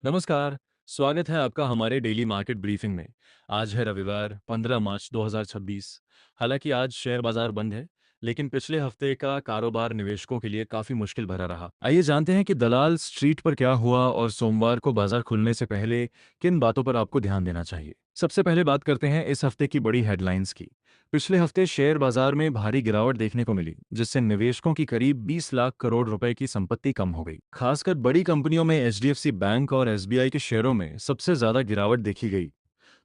नमस्कार। स्वागत है आपका हमारे डेली मार्केट ब्रीफिंग में। आज है रविवार 15 मार्च 2026। हालांकि आज शेयर बाजार बंद है, लेकिन पिछले हफ्ते का कारोबार निवेशकों के लिए काफी मुश्किल भरा रहा। आइए जानते हैं कि दलाल स्ट्रीट पर क्या हुआ और सोमवार को बाजार खुलने से पहले किन बातों पर आपको ध्यान देना चाहिए। सबसे पहले बात करते हैं इस हफ्ते की बड़ी हेडलाइंस की। पिछले हफ्ते शेयर बाजार में भारी गिरावट देखने को मिली, जिससे निवेशकों की करीब 20 लाख करोड़ रुपए की संपत्ति कम हो गई। खासकर बड़ी कंपनियों में एचडीएफसी बैंक और एसबीआई के शेयरों में सबसे ज्यादा गिरावट देखी गई।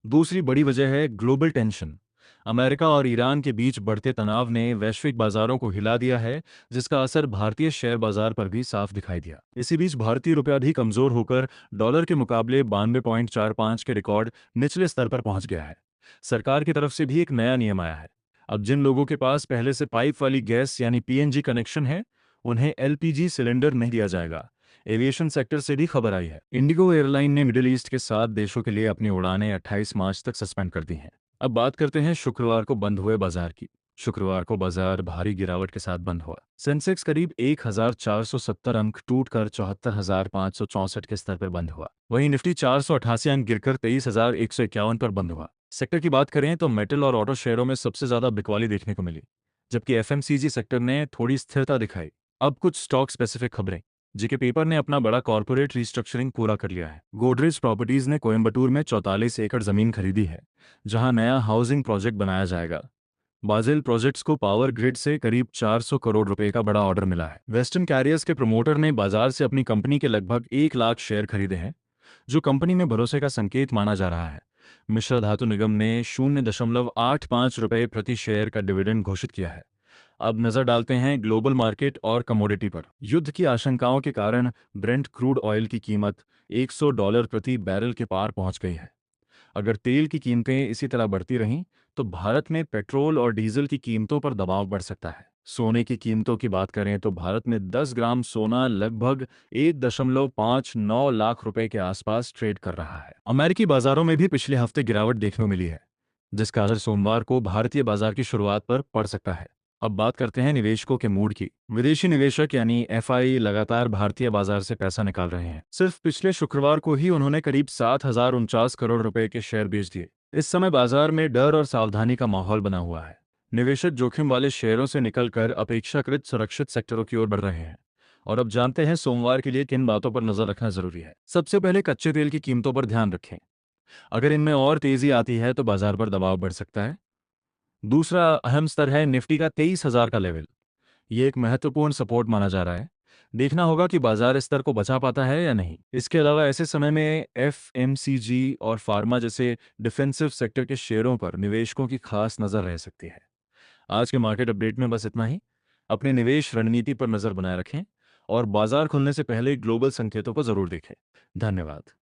दूसरी बड़ी वजह है ग्लोबल टेंशन। अमेरिका और ईरान के बीच बढ़ते तनाव ने वैश्विक बाजारों को हिला दिया है, जिसका असर भारतीय शेयर बाजार पर भी साफ दिखाई दिया। इसी बीच भारतीय रुपया भी कमजोर होकर डॉलर के मुकाबले 92.45 के रिकॉर्ड निचले स्तर पर पहुंच गया है। सरकार की तरफ से भी एक नया नियम आया है। अब जिन लोगों के पास पहले से पाइप वाली गैस यानी पीएनजी कनेक्शन है, उन्हें एलपीजी सिलेंडर नहीं दिया जाएगा। एविएशन सेक्टर से भी खबर आई है। इंडिगो एयरलाइन ने मिडिल ईस्ट के 7 देशों के लिए अपनी उड़ानें 28 मार्च तक सस्पेंड कर दी हैं। अब बात करते हैं शुक्रवार को बंद हुए बाजार की। शुक्रवार को बाजार भारी गिरावट के साथ बंद हुआ। सेंसेक्स करीब 1470 अंक टूटकर 74,564 के स्तर पर बंद हुआ। वहीं निफ्टी 488 अंक गिरकर 23,151 पर बंद हुआ। सेक्टर की बात करें तो मेटल और ऑटो शेयरों में सबसे ज्यादा बिकवाली देखने को मिली, जबकि एफएमसीजी सेक्टर ने थोड़ी स्थिरता दिखाई। अब कुछ स्टॉक स्पेसिफिक खबरें। जीके पेपर ने अपना बड़ा कॉर्पोरेट रिस्ट्रक्चरिंग पूरा कर लिया है। गोदरेज प्रॉपर्टीज ने कोयम्बटूर में 44 एकड़ जमीन खरीदी है, जहां नया हाउसिंग प्रोजेक्ट बनाया जाएगा। बाजिल प्रोजेक्ट्स को पावर ग्रिड से करीब 400 करोड़ रुपए का बड़ा ऑर्डर मिला है। वेस्टर्न कैरियर्स के प्रमोटर ने बाजार से अपनी कंपनी के लगभग 1 लाख शेयर खरीदे हैं, जो कंपनी में भरोसे का संकेत माना जा रहा है। मिश्रा धातु निगम ने 0.85 रुपए प्रति शेयर का डिविडेंड घोषित किया है। अब नजर डालते हैं ग्लोबल मार्केट और कमोडिटी पर। युद्ध की आशंकाओं के कारण ब्रेंट क्रूड ऑयल की कीमत $100 प्रति बैरल के पार पहुंच गई है। अगर तेल की कीमतें इसी तरह बढ़ती रहीं, तो भारत में पेट्रोल और डीजल की कीमतों पर दबाव बढ़ सकता है। सोने की कीमतों की बात करें तो भारत में 10 ग्राम सोना लगभग 1.59 लाख रुपए के आसपास ट्रेड कर रहा है। अमेरिकी बाजारों में भी पिछले हफ्ते गिरावट देखने को मिली है, जिसका असर सोमवार को भारतीय बाजार की शुरुआत पर पड़ सकता है। अब बात करते हैं निवेशकों के मूड की। विदेशी निवेशक यानी एफआई लगातार भारतीय बाजार से पैसा निकाल रहे हैं। सिर्फ पिछले शुक्रवार को ही उन्होंने करीब 7,049 करोड़ रुपए के शेयर बेच दिए। इस समय बाजार में डर और सावधानी का माहौल बना हुआ है। निवेशक जोखिम वाले शेयरों से निकलकर अपेक्षाकृत सुरक्षित सेक्टरों की ओर बढ़ रहे हैं। और अब जानते हैं सोमवार के लिए किन बातों पर नजर रखना जरूरी है। सबसे पहले कच्चे तेल की कीमतों पर ध्यान रखें। अगर इनमें और तेजी आती है तो बाजार पर दबाव बढ़ सकता है। दूसरा अहम स्तर है निफ्टी का 23,000 का लेवल। ये एक महत्वपूर्ण सपोर्ट माना जा रहा है। देखना होगा कि बाजार इस स्तर को बचा पाता है या नहीं। इसके अलावा ऐसे समय में एफएमसीजी और फार्मा जैसे डिफेंसिव सेक्टर के शेयरों पर निवेशकों की खास नजर रह सकती है। आज के मार्केट अपडेट में बस इतना ही। अपने निवेश रणनीति पर नजर बनाए रखें और बाजार खुलने से पहले ग्लोबल संकेतों को जरूर देखें। धन्यवाद।